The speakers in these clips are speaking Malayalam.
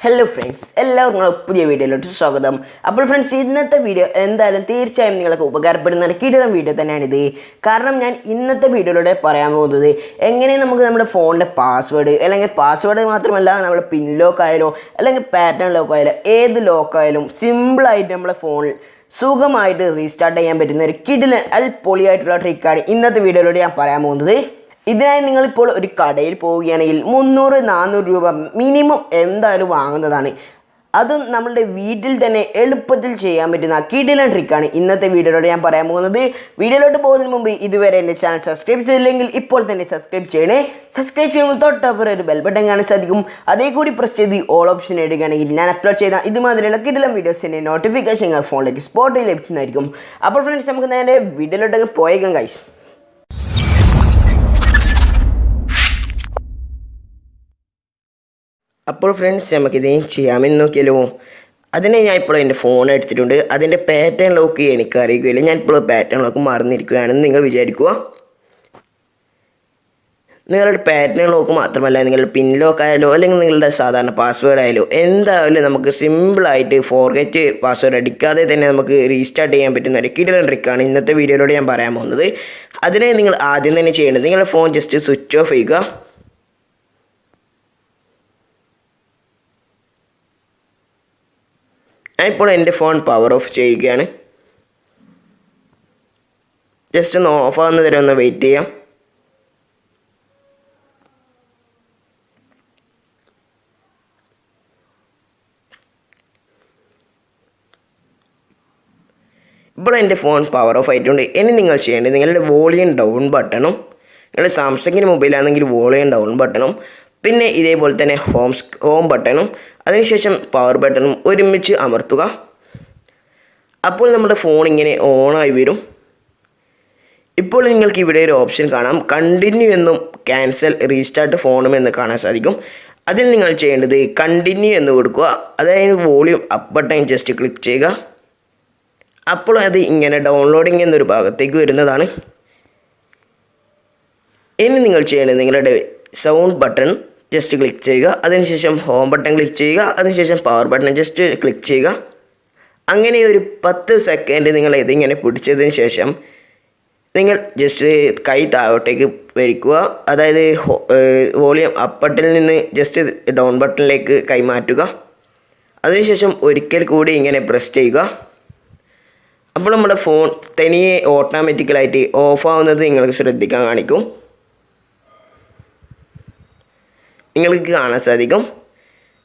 ഹലോ ഫ്രണ്ട്സ്, എല്ലാവർക്കും പുതിയ വീഡിയോയിലോട്ട് സ്വാഗതം. അപ്പോൾ ഫ്രണ്ട്സ്, ഇന്നത്തെ വീഡിയോ എന്തായാലും തീർച്ചയായും നിങ്ങൾക്ക് ഉപകാരപ്പെടുന്ന കിടിലൻ വീഡിയോ തന്നെയാണിത്. കാരണം ഞാൻ ഇന്നത്തെ വീഡിയോയിലൂടെ പറയാൻ പോകുന്നത് എങ്ങനെ നമുക്ക് നമ്മുടെ ഫോണിൻ്റെ പാസ്വേഡ്, അല്ലെങ്കിൽ പാസ്വേഡ് മാത്രമല്ല നമ്മുടെ പിൻ ലോക്ക് ആയാലോ അല്ലെങ്കിൽ പാറ്റേൺ ലോക്ക് ആയാലോ ഏത് ലോക്കായാലും സിമ്പിളായിട്ട് നമ്മുടെ ഫോണിൽ സുഖമായിട്ട് റീസ്റ്റാർട്ട് ചെയ്യാൻ പറ്റുന്ന ഒരു കിടിലൻ പൊളിയായിട്ടുള്ള ട്രിക്കാണ് ഇന്നത്തെ വീഡിയോയിലൂടെ ഞാൻ പറയാൻ പോകുന്നത്. ഇതിനായി നിങ്ങളിപ്പോൾ ഒരു കടയിൽ പോവുകയാണെങ്കിൽ 300-400 രൂപ മിനിമം എന്തായാലും വാങ്ങുന്നതാണ്. അതും നമ്മളുടെ വീട്ടിൽ തന്നെ എളുപ്പത്തിൽ ചെയ്യാൻ പറ്റുന്ന കിടിലൻ ട്രിക്കാണ് ഇന്നത്തെ വീഡിയോയിലൂടെ ഞാൻ പറയാൻ പോകുന്നത്. വീഡിയോയിലോട്ട് പോകുന്നതിന് മുമ്പ് ഇതുവരെ എൻ്റെ ചാനൽ സബ്സ്ക്രൈബ് ചെയ്തില്ലെങ്കിൽ ഇപ്പോൾ തന്നെ സബ്സ്ക്രൈബ് ചെയ്യണേ. സബ്സ്ക്രൈബ് ചെയ്യുമ്പോൾ തൊട്ടപ്പുറം ഒരു ബെൽ ബട്ടൺ കാണാൻ സാധിക്കും. അതേ കൂടി പ്രസ് ചെയ്ത് ഓൾ ഓപ്ഷൻ എടുക്കുകയാണെങ്കിൽ ഞാൻ അപ്ലോഡ് ചെയ്ത ഇതുമാതിരിയുള്ള കിടിലൻ വീഡിയോസിൻ്റെ നോട്ടിഫിക്കേഷൻ ഫോണിലേക്ക് സ്പോട്ടിൽ ലഭിക്കുന്നതായിരിക്കും. അപ്പോൾ ഫ്രണ്ട്സ്, നമുക്ക് നേരെ വീഡിയോയിലോട്ട് പോയേക്കാം ഗൈസ്. അപ്പോൾ ഫ്രണ്ട്സ്, നമുക്കിത് ചെയ്യാമെന്ന് നോക്കിയാലോ. അതിനെ ഞാൻ ഇപ്പോൾ എൻ്റെ ഫോൺ എടുത്തിട്ടുണ്ട്. അതിൻ്റെ പാറ്റേൺ ലോക്ക് എനിക്ക് അറിയുകയില്ല. ഞാനിപ്പോൾ പാറ്റേൺ ലോക്ക് മറന്നിരിക്കുകയാണെന്ന് നിങ്ങൾ വിചാരിക്കുക. നിങ്ങളുടെ പാറ്റേൺ ലോക്ക് മാത്രമല്ല, നിങ്ങളുടെ പിൻ ലോക്ക് ആയാലോ അല്ലെങ്കിൽ നിങ്ങളുടെ സാധാരണ പാസ്വേഡ് ആയാലോ എന്തായാലും നമുക്ക് സിമ്പിളായിട്ട് ഫോർഗെറ്റ് പാസ്വേഡ് അടിക്കാതെ തന്നെ നമുക്ക് റീസ്റ്റാർട്ട് ചെയ്യാൻ പറ്റുന്ന ഒരു കിടിലൻ ട്രിക്കാണ് ഇന്നത്തെ വീഡിയോയിലൂടെ ഞാൻ പറയാൻ പോകുന്നത്. അതിനെ നിങ്ങൾ ആദ്യം തന്നെ ചെയ്യേണ്ടത്, നിങ്ങളുടെ ഫോൺ ജസ്റ്റ് സ്വിച്ച് ഓഫ് ചെയ്യുക. ഞാനിപ്പോൾ എൻ്റെ ഫോൺ പവർ ഓഫ് ചെയ്യുകയാണ്. ജസ്റ്റ് ഒന്ന് ഓഫ് ആകുന്നത് വരെ ഒന്ന് വെയിറ്റ് ചെയ്യാം. ഇപ്പോൾ എൻ്റെ ഫോൺ പവർ ഓഫ് ആയിട്ടുണ്ട്. ഇനി നിങ്ങൾ ചെയ്യേണ്ടത്, നിങ്ങളുടെ വോളിയം ഡൗൺ ബട്ടണും, നിങ്ങളുടെ സാംസങ്ങിൻ്റെ മൊബൈലാണെങ്കിൽ വോളിയം ഡൗൺ ബട്ടണും, പിന്നെ ഇതേപോലെ തന്നെ ഹോം ബട്ടണും, അതിനുശേഷം പവർ ബട്ടണും ഒരുമിച്ച് അമർത്തുക. അപ്പോൾ നമ്മുടെ ഫോൺ ഇങ്ങനെ ഓണായി വരും. ഇപ്പോൾ നിങ്ങൾക്ക് ഇവിടെ ഒരു ഓപ്ഷൻ കാണാം, കണ്ടിന്യൂ എന്നും ക്യാൻസൽ റീസ്റ്റാർട്ട് ഫോണും എന്ന് കാണാൻ സാധിക്കും. അതിൽ നിങ്ങൾ ചെയ്യേണ്ടത് കണ്ടിന്യൂ എന്ന് കൊടുക്കുക. അതായത് volume up button just click ചെയ്യുക. അപ്പോൾ അത് ഇങ്ങനെ ഡൗൺലോഡിങ് എന്നൊരു ഭാഗത്തേക്ക് വരുന്നതാണ്. ഇനി നിങ്ങൾ ചെയ്യേണ്ടത്, നിങ്ങളുടെ സൗണ്ട് ബട്ടൺ ജസ്റ്റ് ക്ലിക്ക് ചെയ്യുക. അതിനുശേഷം ഹോം ബട്ടൺ ക്ലിക്ക് ചെയ്യുക. അതിനുശേഷം പവർ ബട്ടൺ ജസ്റ്റ് ക്ലിക്ക് ചെയ്യുക. അങ്ങനെ ഒരു 10 സെക്കൻഡ് നിങ്ങൾ ഇതിങ്ങനെ പിടിച്ചതിന് ശേഷം നിങ്ങൾ ജസ്റ്റ് കൈ താഴോട്ടേക്ക് വലിക്കുക. അതായത് വോളിയം അപ്പ് ബട്ടണിൽ നിന്ന് ജസ്റ്റ് ഡൗൺ ബട്ടണിലേക്ക് കൈ മാറ്റുക. അതിനുശേഷം ഒരിക്കൽ കൂടി ഇങ്ങനെ പ്രസ് ചെയ്യുക. അപ്പോൾ നമ്മുടെ ഫോൺ തനിയെ ഓട്ടോമാറ്റിക്കലായിട്ട് ഓഫ് ആവുന്നത് നിങ്ങൾക്ക് ശ്രദ്ധിക്കാൻ കാണിക്കും. നിങ്ങൾക്ക് കാണാൻ സാധിക്കും.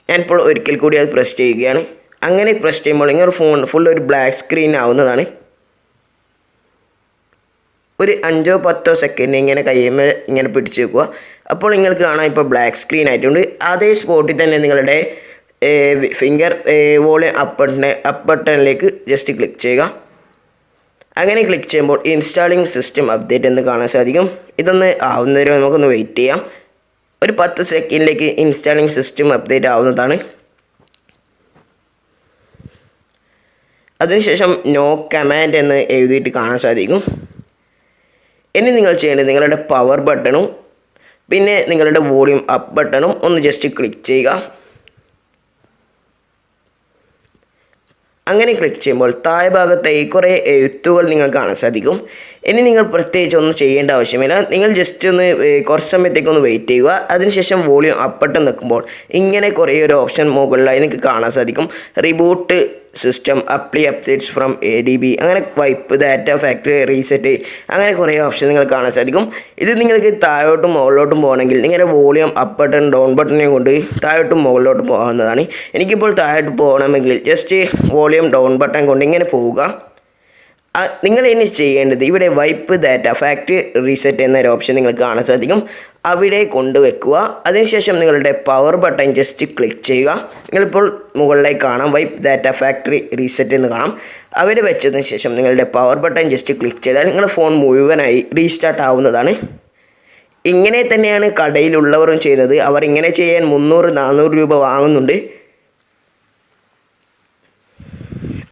ഞാനിപ്പോൾ ഒരിക്കൽ കൂടി അത് പ്രസ് ചെയ്യുകയാണ്. അങ്ങനെ പ്രസ് ചെയ്യുമ്പോൾ നിങ്ങളുടെ ഫോൺ ഫുൾ ഒരു ബ്ലാക്ക് സ്ക്രീൻ ആവുന്നതാണ്. ഒരു 5-10 സെക്കൻഡ് ഇങ്ങനെ കയ്യുമ്പോൾ ഇങ്ങനെ പിടിച്ച് വെക്കുക. അപ്പോൾ നിങ്ങൾക്ക് കാണാം ഇപ്പോൾ ബ്ലാക്ക് സ്ക്രീൻ ആയിട്ടുണ്ട്. അതേ സ്പോട്ടിൽ തന്നെ നിങ്ങളുടെ ഫിംഗർ വോളിയം അപ്പ് ബട്ടണിലേക്ക് ജസ്റ്റ് ക്ലിക്ക് ചെയ്യുക. അങ്ങനെ ക്ലിക്ക് ചെയ്യുമ്പോൾ ഇൻസ്റ്റാളിങ് സിസ്റ്റം അപ്ഡേറ്റ് എന്ന് കാണാൻ സാധിക്കും. ഇതൊന്ന് ആവുന്നവരെ നമുക്കൊന്ന് വെയിറ്റ് ചെയ്യാം. ഒരു 10 സെക്കൻഡിലേക്ക് ഇൻസ്റ്റാളിങ് സിസ്റ്റം അപ്ഡേറ്റ് ആവുന്നതാണ്. അതിനുശേഷം നോ കമാൻഡ് എന്ന് എഴുതിയിട്ട് കാണാൻ സാധിക്കും. ഇനി നിങ്ങൾ ചെയ്യേണ്ടത്, നിങ്ങളുടെ പവർ ബട്ടണും പിന്നെ നിങ്ങളുടെ വോളിയം അപ്പ് ബട്ടണും ഒന്ന് ജസ്റ്റ് ക്ലിക്ക് ചെയ്യുക. അങ്ങനെ ക്ലിക്ക് ചെയ്യുമ്പോൾ താഴെ ഭാഗത്തായി കുറേ എഴുത്തുകൾ നിങ്ങൾക്ക് കാണാൻ സാധിക്കും. ഇനി നിങ്ങൾ പ്രത്യേകിച്ച് ഒന്നും ചെയ്യേണ്ട ആവശ്യമില്ല. നിങ്ങൾ ജസ്റ്റ് ഒന്ന് കുറച്ച് സമയത്തേക്കൊന്ന് വെയിറ്റ് ചെയ്യുക. അതിനുശേഷം വോളിയം അപ്പ് ബട്ടൺ നിൽക്കുമ്പോൾ ഇങ്ങനെ കുറേ ഒരു ഓപ്ഷൻ മുകളിലായി നിങ്ങൾക്ക് കാണാൻ സാധിക്കും. റിബൂട്ട് സിസ്റ്റം, അപ്ഡേറ്റ്സ് ഫ്രം ADB, അങ്ങനെ വൈപ്പ്, ഡാറ്റ ഫാക്ടറി റീസെറ്റ്, അങ്ങനെ കുറേ ഓപ്ഷൻ നിങ്ങൾ കാണാൻ സാധിക്കും. ഇത് നിങ്ങൾക്ക് താഴോട്ടും മുകളിലോട്ടും പോകണമെങ്കിൽ നിങ്ങളുടെ വോളിയം അപ്പ് ബട്ടൺ ഡൗൺ ബട്ടണിനെ കൊണ്ട് താഴോട്ടും മുകളിലോട്ടും പോകാവുന്നതാണ്. എനിക്കിപ്പോൾ താഴോട്ട് പോകണമെങ്കിൽ ജസ്റ്റ് വോളിയം ഡൗൺ ബട്ടൺ കൊണ്ട് ഇങ്ങനെ പോവുക. നിങ്ങൾ ഇനി ചെയ്യേണ്ടത്, ഇവിടെ വൈപ്പ് ഡാറ്റ ഫാക്ടറി റീസെറ്റ് എന്നൊരു ഓപ്ഷൻ നിങ്ങൾക്ക് കാണാൻ സാധിക്കും. അവിടെ കൊണ്ടുവെക്കുക. അതിനുശേഷം നിങ്ങളുടെ പവർ ബട്ടൺ ജസ്റ്റ് ക്ലിക്ക് ചെയ്യുക. നിങ്ങളിപ്പോൾ മുകളിലേക്ക് കാണാം വൈപ്പ് ഡാറ്റ ഫാക്ടറി റീസെറ്റ് എന്ന് കാണാം. അവിടെ വെച്ചതിന് ശേഷം നിങ്ങളുടെ പവർ ബട്ടൺ ജസ്റ്റ് ക്ലിക്ക് ചെയ്താൽ നിങ്ങളുടെ ഫോൺ മുഴുവനായി റീസ്റ്റാർട്ട് ആവുന്നതാണ്. ഇങ്ങനെ തന്നെയാണ് കടയിലുള്ളവരും ചെയ്യുന്നത്. അവർ ഇങ്ങനെ ചെയ്യാൻ 300-400 രൂപ വാങ്ങുന്നുണ്ട്.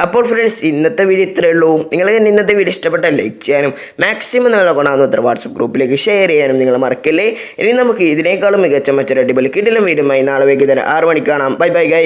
അപ്പോൾ ഫ്രണ്ട്സ്, ഇന്നത്തെ വീഡിയോ ഇത്രയേ ഉള്ളൂ. നിങ്ങൾക്ക് ഇന്നത്തെ വീഡിയോ ഇഷ്ടപ്പെട്ടാൽ ലൈക്ക് ചെയ്യാനും മാക്സിമം നിങ്ങളെ കൊണ്ടാകുന്നത്ര വാട്സപ്പ് ഗ്രൂപ്പിലേക്ക് ഷെയർ ചെയ്യാനും നിങ്ങൾ മറക്കല്ലേ. ഇനി നമുക്ക് ഇതിനേക്കാളും മികച്ച മറ്റൊരു അടിപൊളി കിടിലൻ വീഡിയോയുമായി നാളെ വൈകുന്നേരം 6 മണിക്ക് കാണാം. Bye bye guys.